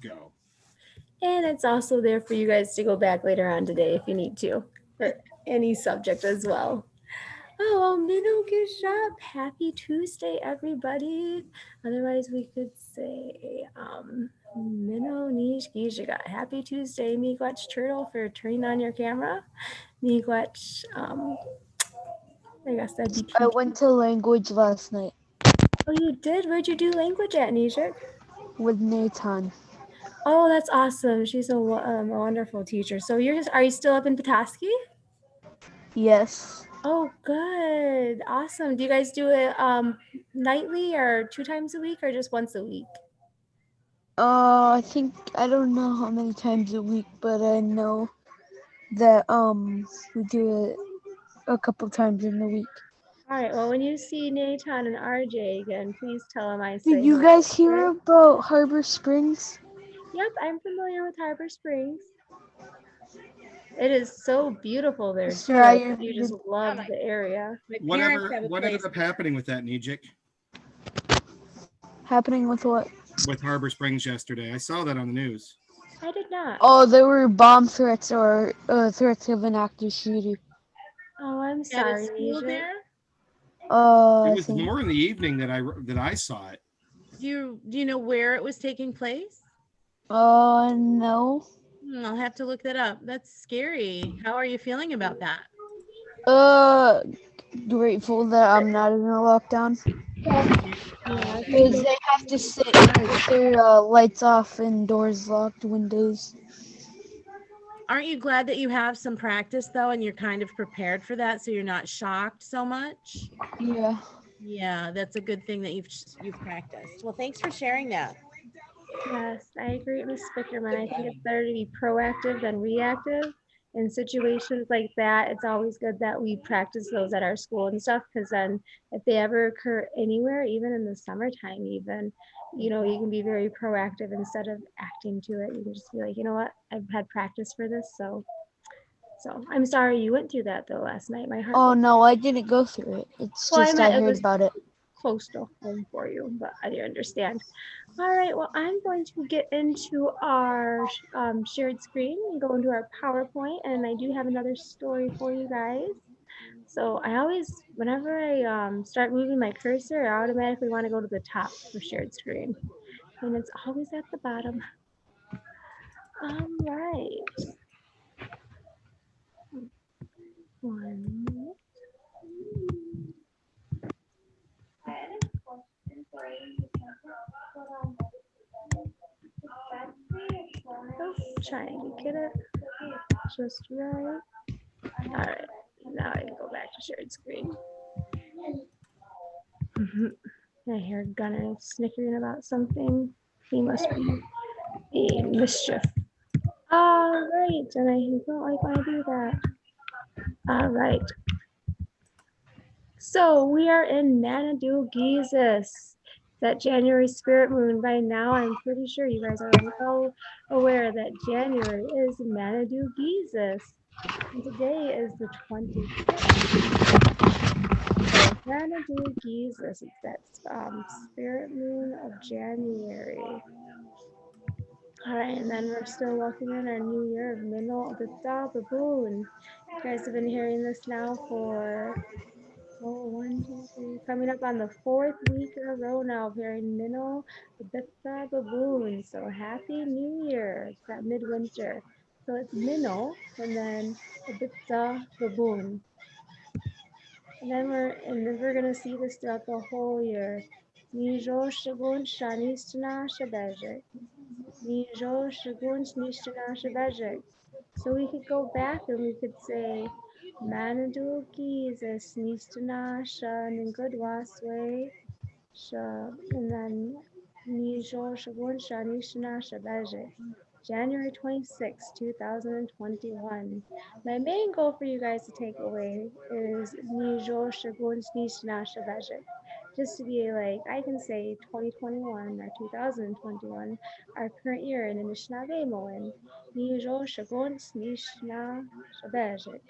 go. And it's also there for you guys to go back later on today if you need to, for any subject as well. Oh, well, Minnow Gishap, happy Tuesday, everybody. Otherwise, we could say, Minnow Nish Gishiga. Happy Tuesday, Miigwech Turtle, for turning on your camera. Miigwech, I guess that'd be I Pinky. went to language last night Oh, you did? Where'd you do language at, Nijik? with Nathan. Oh, that's awesome. She's a wonderful teacher. So are you still up in Petoskey? Yes. Oh, good. Awesome. Do you guys do it nightly or 2 times a week or just once a week? I think I don't know how many times a week, but I know that we do it a couple times in the week. All right. Well, when you see Nathan and RJ again, please tell them I Did say you hello. guys hear Right? about Harbor Springs? Yep, I'm familiar with Harbor Springs. It is so beautiful there too. I Sorry, bet you just love the area. My parents Whatever. have a What place. ended up happening with that, Nijik? happening with what? With Harbor Springs yesterday? I saw that on the news. I did not. Oh, there were bomb threats or threats of an active shooter. Oh, I'm At a sorry, school Nisha. there. It I was think more in the evening that I saw it. Do you know where it was taking place? no. I'll have to look that up. That's scary. How are you feeling about that? Uh, Grateful that I'm not in a lockdown Yeah, because they have to sit with their lights off and doors locked, windows. Aren't you glad that you have some practice though, and you're kind of prepared for that, so you're not shocked so much? Yeah. Yeah, that's a good thing that you've practiced. Well, thanks for sharing that. yes, I agree with Spickerman. I think it's better to be proactive than reactive. In situations like that, it's always good that we practice those at our school and stuff, because then if they ever occur anywhere, even in the summertime, even, you can be very proactive instead of acting to it. You can just be like, you know what, I've had practice for this. So I'm sorry you went through that though last night. My heart Oh goes, no, I didn't go through it. It's well, I just I meant it heard was about it. close to home for you, but I do understand. All right, well, I'm going to get into our shared screen and go into our PowerPoint, and I do have another story for you guys. So I always, whenever I start moving my cursor, I automatically want to go to the top for shared screen, and it's always at the bottom. All right, one minute. Oh, trying to get it just right. All right, now I can go back to shared screen. I hear Gunner snickering about something. He must be being mischief. All right, and I don't like when I do that. All right, so we are in Manadu Gizis. That January spirit moon. By now, I'm pretty sure you guys are well aware that January is Manadu Gizis. And today is the 25th. So Manadu Gizis, it's that spirit moon of January. All right, and then we're still welcoming our new year of Minol Aditya Baboon. You guys have been hearing this now for, 1, 2, 3, coming up on the fourth week in a row now of hearing Minol Aditya Baboon. So happy new year. It's that midwinter. So it's Minol and then Aditya Baboon. And then we're gonna see this throughout the whole year. Nijo Shagun Shanistana Shabajik. Nijo Shagun Snishtana Shabajik. So we could go back and we could say Manadu Gizis Nistana Shan in good way. And then Nijo Shagun Shanishana Shabajik. January 26, 2021. My main goal for you guys to take away is Nijo Shagun Snishna Shabajik. Just to be like, I can say 2021 or 2021, our current year in Anishinaabe Moen. Nijo Shagun Snishna Shabajik.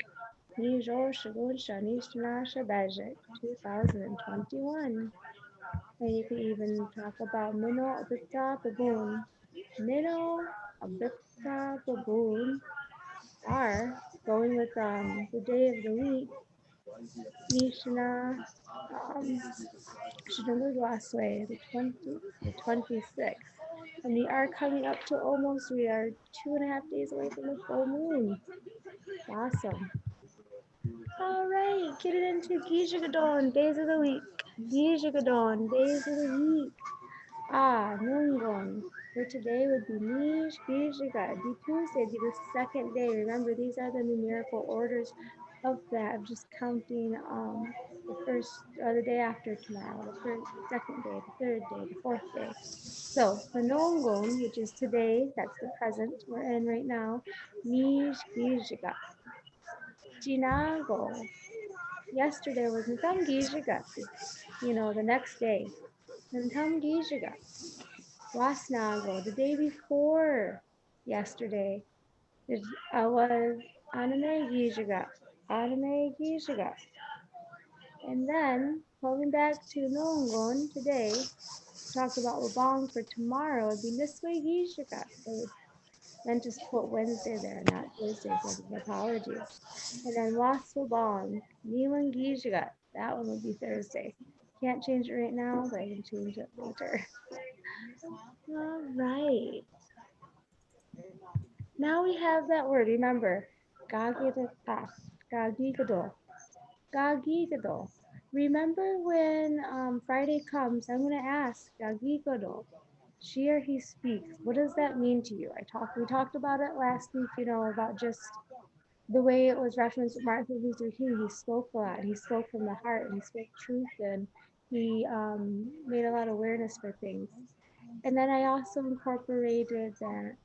Nijo Shagun Shanishna Shabajik 2021. And you could even talk about Mino Abita Baboon. Nino, Abipta, Baboon are going with the day of the week. Nishana, Shinagwaswe, the 26th. And we are coming up to almost, we are 2.5 days away from the full moon. Awesome. All right, get it into Gijagadon, days of the week. Gijagadon, days of the week. Nungon. For today would be Nish, Gijaga. Be Tuesday, be the second day. Remember, these are the numerical orders of that, of just counting the first, or the day after tomorrow, the first, second day, the third day, the fourth day. So for Nongon, which is today, that's the present we're in right now, Nish, Gijaga. Jinago. Yesterday was Ntamgijaga, the next day. Ntamgijaga. Wasnago, the day before yesterday, was Anime Gijaga. Anime Gijaga. And then, going back to Nongon today, talked about Wabong for tomorrow, would be Niswe Gijaga. Meant to put Wednesday there, not Thursday, so apologies. And then Waswabong, Niwan Gijaga. That one would be Thursday. Can't change it right now, but I can change it later. All right. Now we have that word. Remember, Gagigado. Gagigado. Gagigado. Remember when Friday comes, I'm going to ask Gagigado. She or he speaks. What does that mean to you? We talked about it last week, about just the way it was referenced with Martin Luther King. He spoke a lot. He spoke from the heart, and he spoke truth, and he made a lot of awareness for things. And then I also incorporated that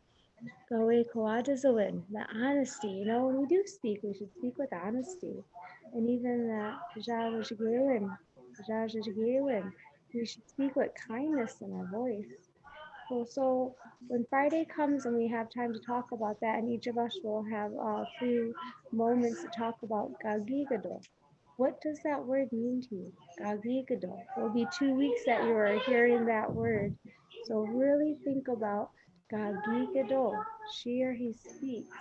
the honesty. When we do speak, we should speak with honesty. And even that we should speak with kindness in our voice. So when Friday comes and we have time to talk about that, and each of us will have a few moments to talk about Gagigado. What does that word mean to you? Gagigado. It'll be 2 weeks that you are hearing that word. So really think about Gagigado. She or he speaks.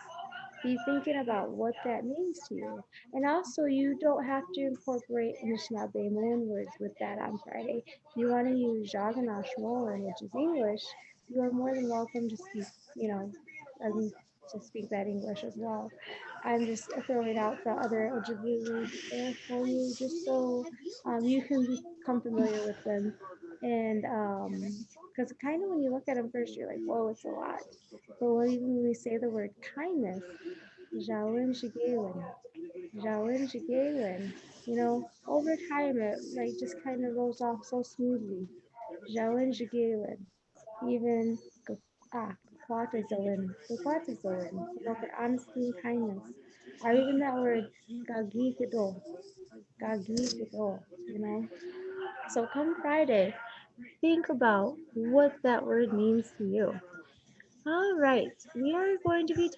Be thinking about what that means to you. And also, you don't have to incorporate Anishinaabe Moon words with that on Friday. If you want to use Jaganash Moan, which is English, you are more than welcome to speak, to speak that English as well. I'm just throwing it out for other Ojibwe words there for you, just so you can become familiar with them. And because kind of when you look at them first, you're like, whoa, it's a lot. But even when we say the word kindness, Jawin Shigewin, Jawin Shigewin, over time it just kind of rolls off so smoothly. Jawin Shigewin, even Kwatazawin, for honesty and kindness. Or even that word Gagigado, So come Friday, think about what that word means to you. All right, we are going to be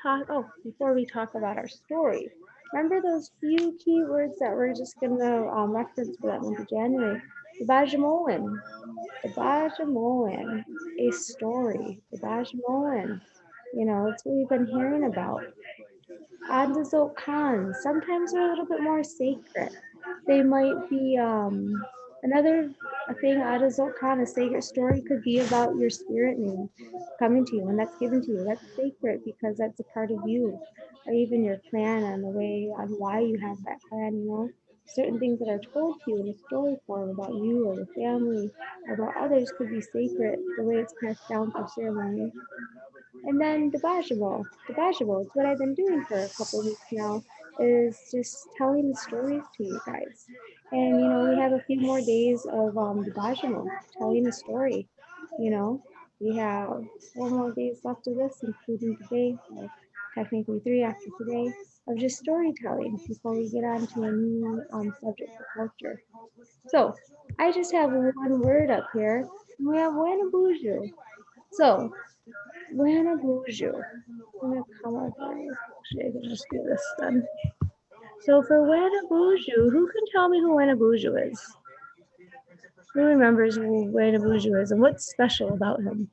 before we talk about our story, remember those few keywords that we're just going to reference for that month of January? The Bajamoan, a story, the Bajamoan, it's what we've been hearing about. Adazot Khan, sometimes they're a little bit more sacred. They might be another thing. Adazot Khan, a sacred story, could be about your spirit name coming to you, and that's given to you. That's sacred because that's a part of you, or even your clan and the way on why you have that clan. Certain things that are told to you in a story form about you or your family or about others could be sacred the way it's passed down through ceremony. And then the Bajabo, it's what I've been doing for a couple of weeks now, is just telling the stories to you guys. And we have a few more days of the Bajabo, telling the story. We have 4 more days left of this, including today, or technically 3 after today, of just storytelling before we get on to a new subject for culture. So I just have one word up here, and we have Wanabuju. So Wanabuju. I'm gonna come over. Actually, I can just do this then. So for Wanabuju, who can tell me who Wanabuju is? Who remembers who Wanabuju is and what's special about him?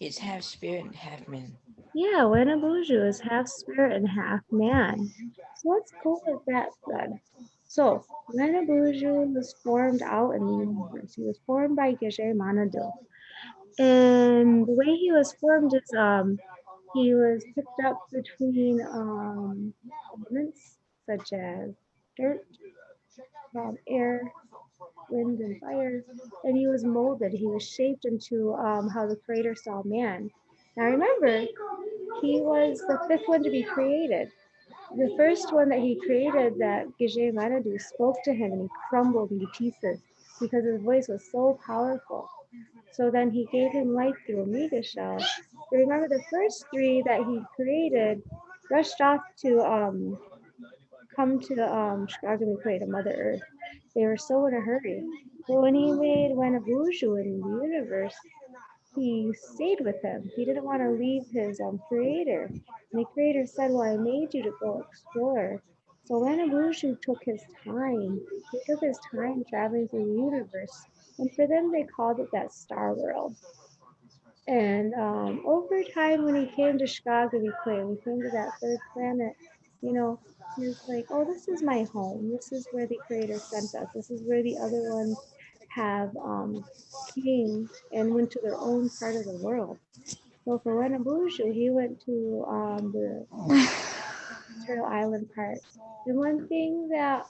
He's half spirit and half man. Yeah, Wanabuju is half spirit and half man. So let's go with that then. So Wanabuju was formed out in the universe. He was formed by Geshe Manado. And the way he was formed is he was picked up between elements such as dirt, air, wind, and fire, and he was molded. He was shaped into how the Creator saw man. Now remember, he was the fifth one to be created. The first one that he created, that Gije Manadu, spoke to him and he crumbled into pieces because his voice was so powerful. So then he gave him life through a mega shell. But remember, the first three that he created rushed off to come to Chicago and create a Mother Earth. They were so in a hurry. But when he made Wanabuju in the universe, he stayed with him. He didn't want to leave his creator. And the creator said, well, I made you to go explore. So Wanabuju took his time. He took his time traveling through the universe. And for them, they called it that star world. And over time, when he came to Chicago, we came to that third planet, you know, he was like, oh, this is my home. This is where the creator sent us. This is where the other ones have came and went to their own part of the world. So for Wenabushu, he went to the Turtle Island part. And one thing that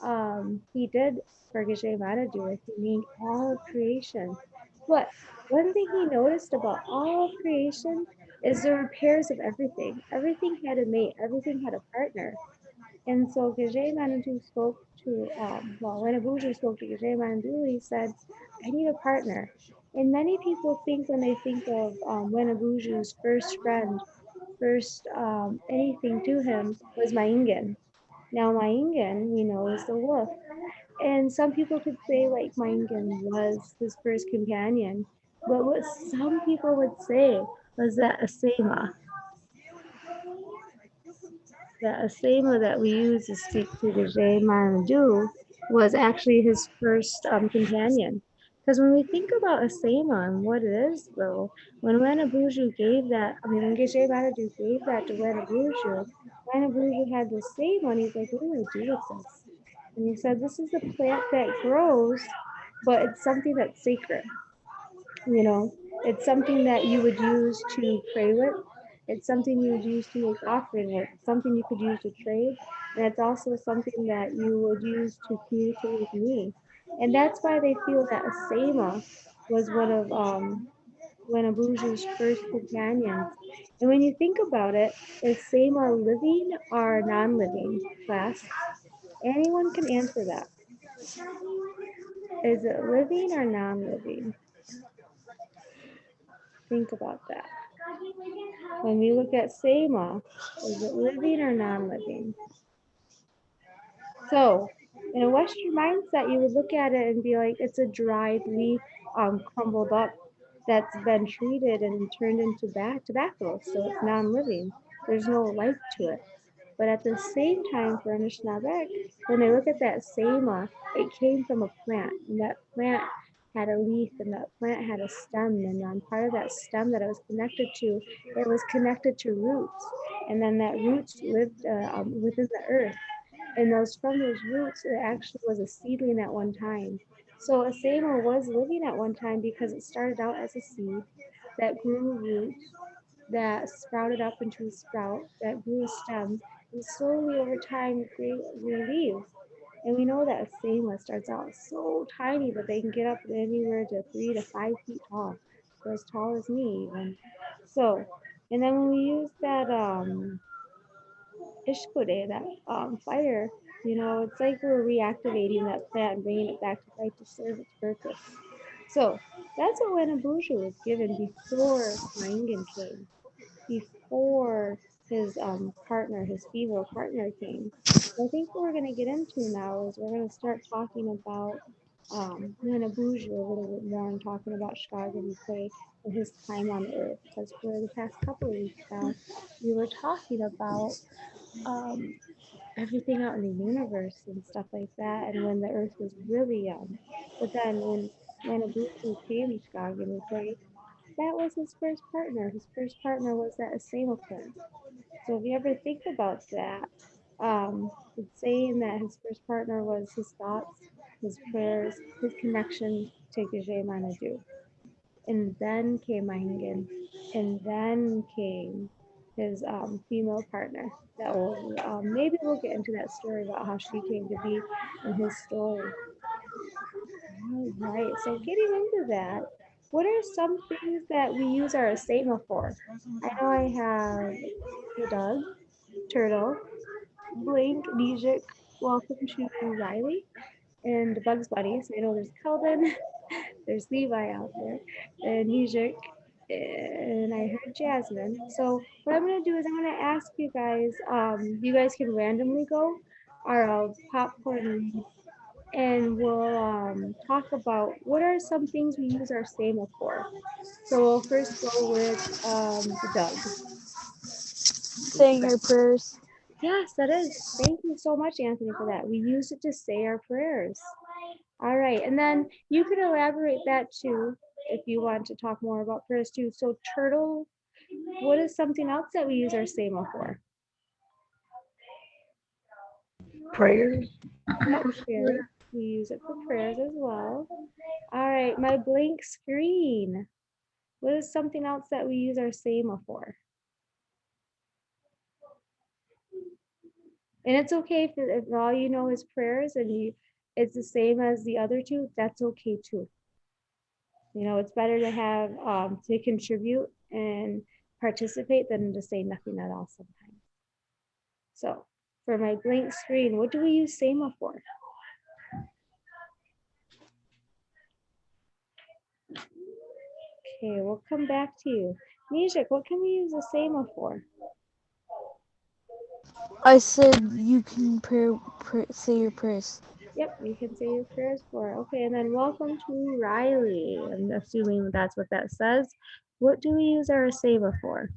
he did for Gajemada do is he named all of creation. But one thing he noticed about all of creation is there were pairs of everything. Everything had a mate, everything had a partner. And so Gajay Manandu spoke to, when Abuja spoke to Gajay Manandu, he said, I need a partner. And many people think when they think of when Abuju's first friend, first anything to him was Maingan. Now Maingan, we know, is the wolf. And some people could say like Maingan was his first companion. But what some people would say was that Asema, the Asema that we use to speak to the Jay Manadu was actually his first companion. Because when we think about Asema and what it is, though, when Wanabuju gave that, when Geshe Manadu gave that to Wanabuju had the same one. He's like, what do I do with this? And he said, this is a plant that grows, but it's something that's sacred. You know, it's something that you would use to pray with. It's something you would use to make offering with. It's something you could use to trade. And it's also something that you would use to communicate with me. And that's why they feel that Asema was one of Wenabuju's first companions. And when you think about it, is Asema living or non-living, class? Anyone can answer that. Is it living or non-living? Think about that. When we look at Sema, is it living or non-living? So in a Western mindset, you would look at it and be like, it's a dried leaf, crumbled up, that's been treated and turned into tobacco, so it's non-living. There's no life to it. But at the same time, for Anishinaabeg, when they look at that Sema, it came from a plant, and that plant had a leaf, and that plant had a stem, and on part of that stem that it was connected to, it was connected to roots, and then that roots lived within the earth. And from those roots, it actually was a seedling at one time. So a Sema was living at one time because it started out as a seed that grew roots, that sprouted up into a sprout, that grew a stem, and slowly over time grew leaves. And we know that a Sema starts out so tiny, but they can get up anywhere to 3 to 5 feet tall, so as tall as me even. So, and then when we use that Ishkode, that fire, it's like we're reactivating that plant and bringing it back to life to serve its purpose. So that's what Wenabusha was given before Maingan came, before his partner, his female partner came. So I think what we're going to get into now is we're going to start talking about Wenabusha a little bit more and talking about Chicago Clay and his time on Earth. Because for the past couple of weeks now, we were talking about everything out in the universe and stuff like that, and when the Earth was really young. But then when Abusu came to Chicago, That was his first partner. His first partner was that Asema prince. So if you ever think about that, it's saying that his first partner was his thoughts, his prayers, his connection to Gije Manadu. And then came Mahingen, and then came his female partner. That will maybe we'll get into that story about how she came to be in his story. All right, so getting into that, what are some things that we use our asema for? I know I have the dog, turtle, Blink, Nijik, welcome to Riley, and Bugs Bunny. So I know there's Keldon, there's Levi out there, and Nijik, and I heard Jasmine. So what I'm gonna do is I'm gonna ask you guys, you guys can randomly go, or I'll popcorn read, and we'll talk about what are some things we use our SAMA for. So we'll first go with the Doug. Saying our prayers. Yes, that is. Thank you so much, Anthony, for that. We use it to say our prayers. All right, and then you can elaborate that too if you want to talk more about prayers too. So turtle, what is something else that we use our SAMA for? Prayers. Yep, prayers. We use it for prayers as well. All right, my blank screen. What is something else that we use our SAMA for? And it's okay if all you know is prayers and it's the same as the other two, that's okay too. You know, it's better to have to contribute and participate than to say nothing at all sometimes. So for my blank screen, what do we use SAMA for? Okay, we'll come back to you. Nijik, what can we use the SAMA for? I said you can say your prayers. Yep, you can say your prayers for. Okay, and then welcome to Riley. I'm assuming that's what that says. What do we use our SAMA for?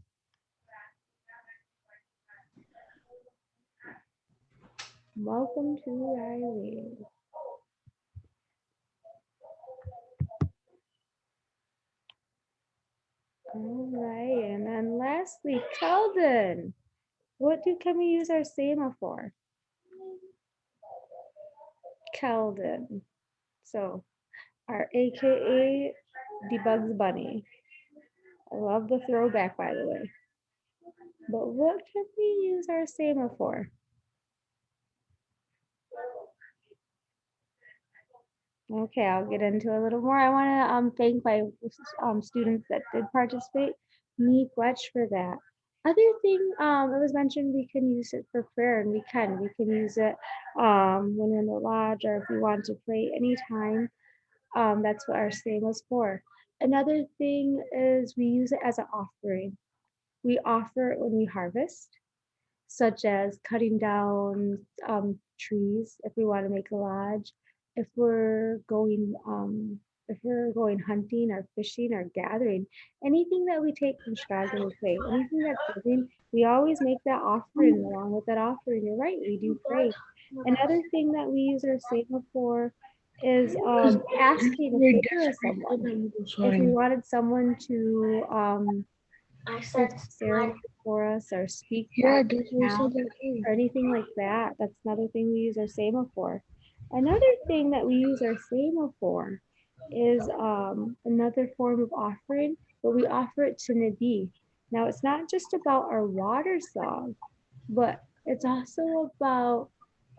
Welcome to Riley. All right, and then lastly, Keldon. What can we use our SAMA for? Keldon. So our AKA Debugs Bunny. I love the throwback, by the way. But what can we use our SAMA for? Okay, I'll get into a little more. I want to thank my students that did participate. Me, Gwetch, for that. Other thing, it was mentioned we can use it for prayer, and we can. We can use it when we're in the lodge, or if we want to pray anytime. That's what our SAMA is for. Another thing is we use it as an offering. We offer it when we harvest, such as cutting down trees if we want to make a lodge, if we're going hunting or fishing or gathering, anything that we take from Chicago we pray, anything that's living, we always make that offering. Along with that offering, you're right, we do pray. Another thing that we use our SAMA for is asking a favor of someone. If we wanted someone to ceremony for us or speak or anything like that. That's another thing we use our SAMA for. Another thing that we use our SAMA for is another form of offering, but we offer it to Nabi. Now it's not just about our water song, but it's also about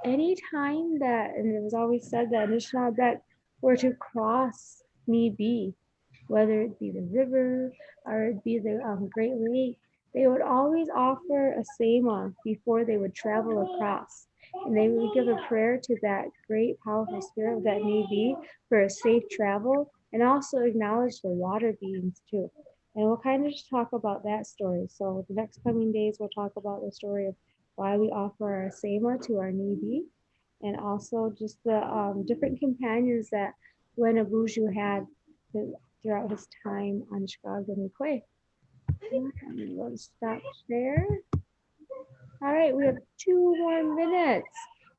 any time that, and it was always said that Anishinaabe were to cross Nibi, whether it be the river or it be the Great Lake, they would always offer a SAMA before they would travel across. And they would give a prayer to that great powerful spirit that may be for a safe travel, and also acknowledge the water beings too. And we'll kind of just talk about that story. So the next coming days, we'll talk about the story of why we offer our SAMA to our Nibi, and also just the different companions that Wenabuju had throughout his time on Chicago Mikwe. We'll stop there. All right, we have 2 more minutes.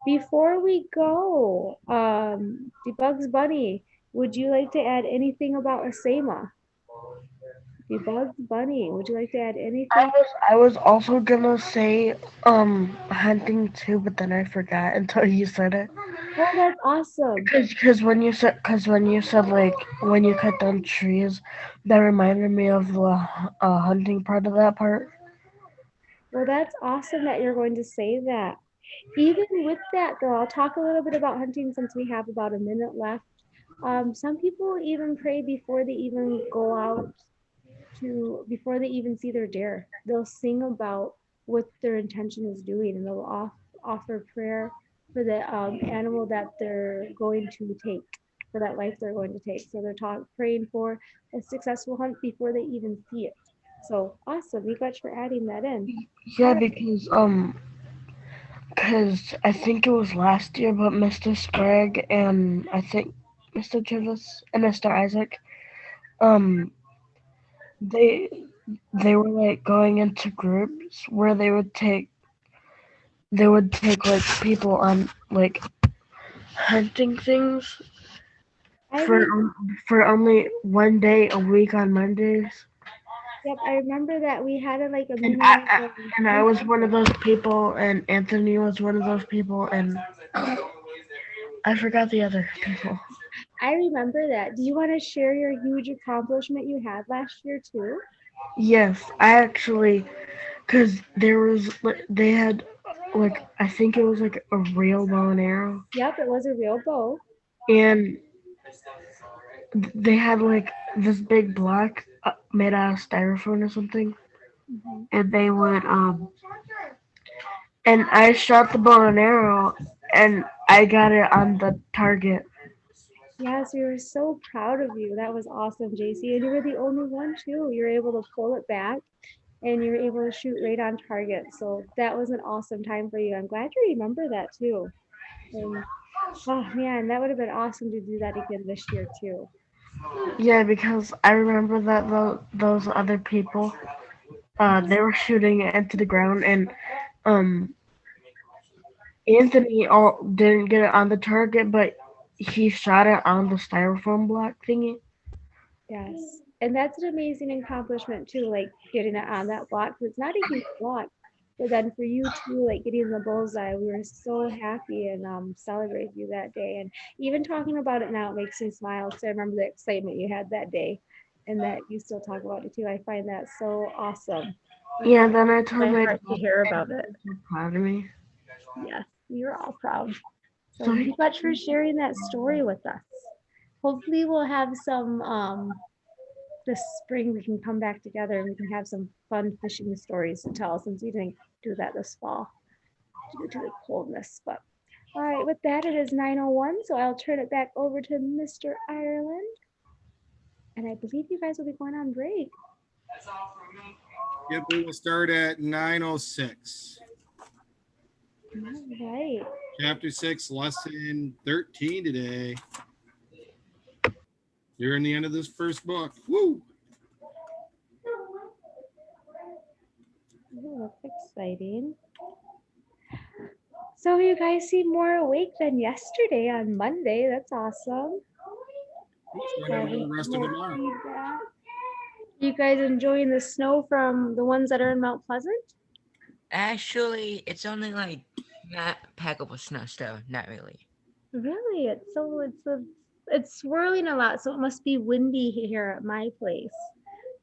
Before we go, Debugs Bunny, would you like to add anything about Asema? Debug Bunny. Would you like to add anything? I was also gonna say hunting too, but then I forgot until you said it. Oh, that's awesome. Cause when you said like when you cut down trees, that reminded me of the hunting part of that part. Well, that's awesome that you're going to say that. Even with that, though, I'll talk a little bit about hunting since we have about a minute left. Some people even pray before they even go out before they even see their deer. They'll sing about what their intention is doing, and they'll offer prayer for the animal that they're going to take, for that life they're going to take. So they're praying for a successful hunt before they even see it. So awesome! You got for adding that in. Yeah, because I think it was last year, but Mr. Sprague and I think Mr. Jervis and Mr. Isaac, um, they they were like going into groups where they would take like people on like hunting things I for re- for only one day a week on Mondays. Yep, I remember that we had like a And mini. I was one of those people, and Anthony was one of those people, and I forgot the other people. I remember that. Do you want to share your huge accomplishment you had last year too? Yes, I actually, cause there was they had like I think it was like a real bow and arrow, Yep, it was a real bow. and they had like this big block made out of styrofoam or something, Mhm. and they would and I shot the bow and arrow, and I got it on the target. Yes, we were so proud of you. That was awesome, JC. And you were the only one too. You were able to pull it back and you were able to shoot right on target. So that was an awesome time for you. I'm glad you remember that too. And oh man, that would have been awesome to do that again this year too. Yeah, because I remember that those other people, they were shooting it into the ground, and um, Anthony didn't get it on the target, but he shot it on the styrofoam block thingy. Yes. And that's an amazing accomplishment too, like getting it on that block. 'Cause it's not a huge block. But then for you too, like getting the bullseye, we were so happy and celebrated you that day. And even talking about it now, it makes me smile because I remember the excitement you had that day and that you still talk about it too. I find that so awesome. Yeah, then I told My my heart to dad, hear about it. so proud of me. Yes, we were all proud. So So thank you much for sharing that story with us. Hopefully we'll have some this spring we can come back together and we can have some fun fishing stories to tell since we didn't do that this fall due to the coldness. But all right, with that, it is 9:01, so I'll turn it back over to Mr. Ireland. And I believe you guys will be going on break. Yep, we will start at 9:06. All right. Chapter 6, lesson 13 today. You're in the end of this first book. Woo! Oh, that's exciting. So you guys seem more awake than yesterday on Monday. That's awesome. What's going on with the rest of them are? You guys enjoying the snow from the ones that are in Mount Pleasant? Actually, it's only like not packable snow, so not really. Really? It's swirling a lot, so it must be windy here at my place.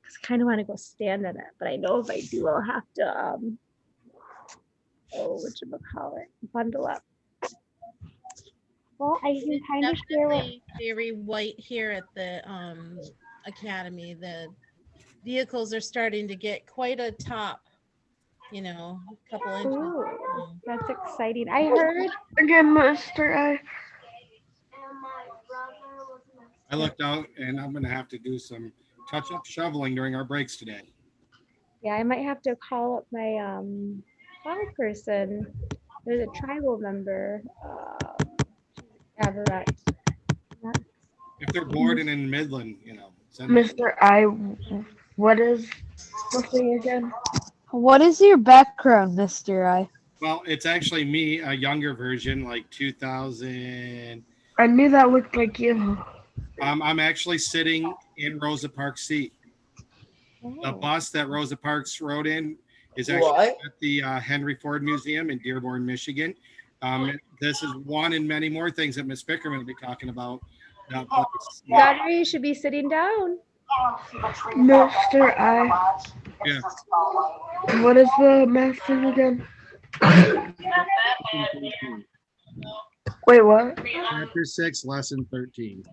Cause I kind of want to go stand in it, but I know if I do, I'll have to whatchamacallit, bundle up. Well, I can kind of share what. Definitely very white here at the academy. The vehicles are starting to get quite a top, a couple inches. Ooh, that's exciting. I heard. again, Mister I looked out and I'm going to have to do some touch-up shoveling during our breaks today. Yeah, I might have to call up my call person. There's a tribal member, Everett. If they're bored and in Midland, send them. Mister what is the thing again? What is your background, Mr. I? Well, it's actually me, a younger version, like 2000. I knew that looked like you. I'm actually sitting in Rosa Parks' seat. The Oh. bus that Rosa Parks rode in is actually What? at the Henry Ford Museum in Dearborn, Michigan. This is one and many more things that Miss Bickerman will be talking about. That place. Audrey, you should be sitting down. Mr. I. Yeah. What is the math thing again? Wait, what? Chapter 6, lesson 13.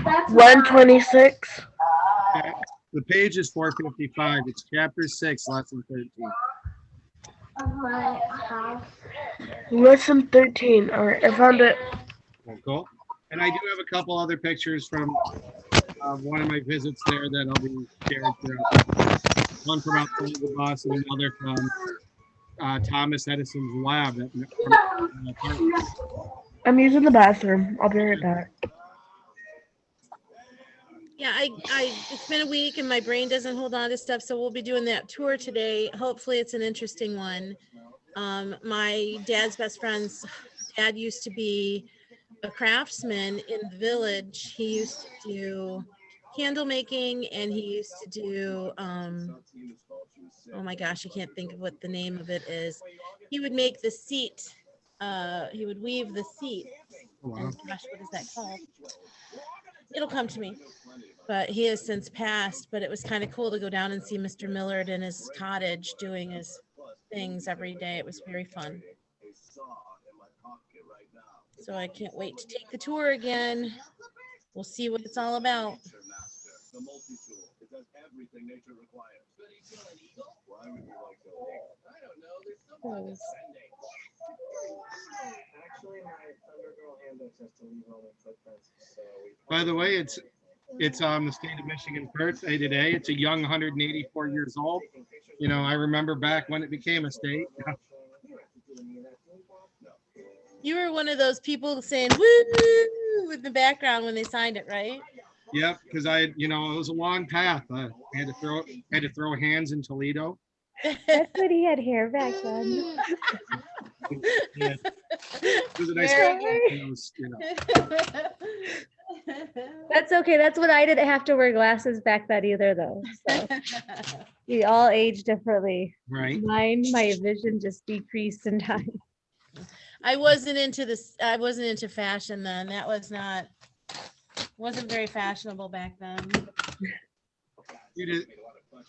126. The page is 455. It's chapter 6, lesson 13. Lesson 13. All right, I found it. Well, cool. And I do have a couple other pictures from one of my visits there that I'll be sharing throughout. One from outside the bus and another from Thomas Edison's lab. I'm using the bathroom. I'll be right back. Yeah, it's been a week and my brain doesn't hold on to stuff, so we'll be doing that tour today. Hopefully it's an interesting one. My dad's best friend's dad used to be a craftsman in the village. He used to do candle making and he used to do oh my gosh, I can't think of what the name of it is. He would make the seat, he would weave the seat. And gosh, what is that called? It'll come to me. But he has since passed, but it was kind of cool to go down and see Mr. Millard in his cottage doing his things every day. It was very fun. So I can't wait to take the tour again. We'll see what it's all about. By the way, it's the state of Michigan's birthday today. It's a young 184 years old. You know, I remember back when it became a state. You were one of those people saying woo in the background when they signed it, right? Yep, because it was a long path. I had to throw hands in Toledo. That's when he had hair back then. Yeah. It was a nice That's okay. That's when I didn't have to wear glasses back then either, though. So we all age differently. Right. My vision just decreased in time. I wasn't into fashion then. That wasn't very fashionable back then.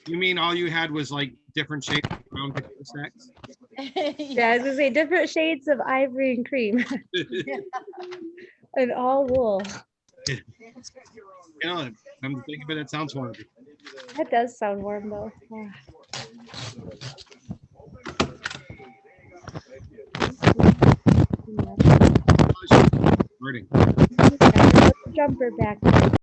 You mean all you had was like different shades around different sex? Yeah, I was gonna say different shades of ivory and cream. And all wool. I'm thinking of it, it sounds horrible. That does sound warm though. Hurting. Jumper back.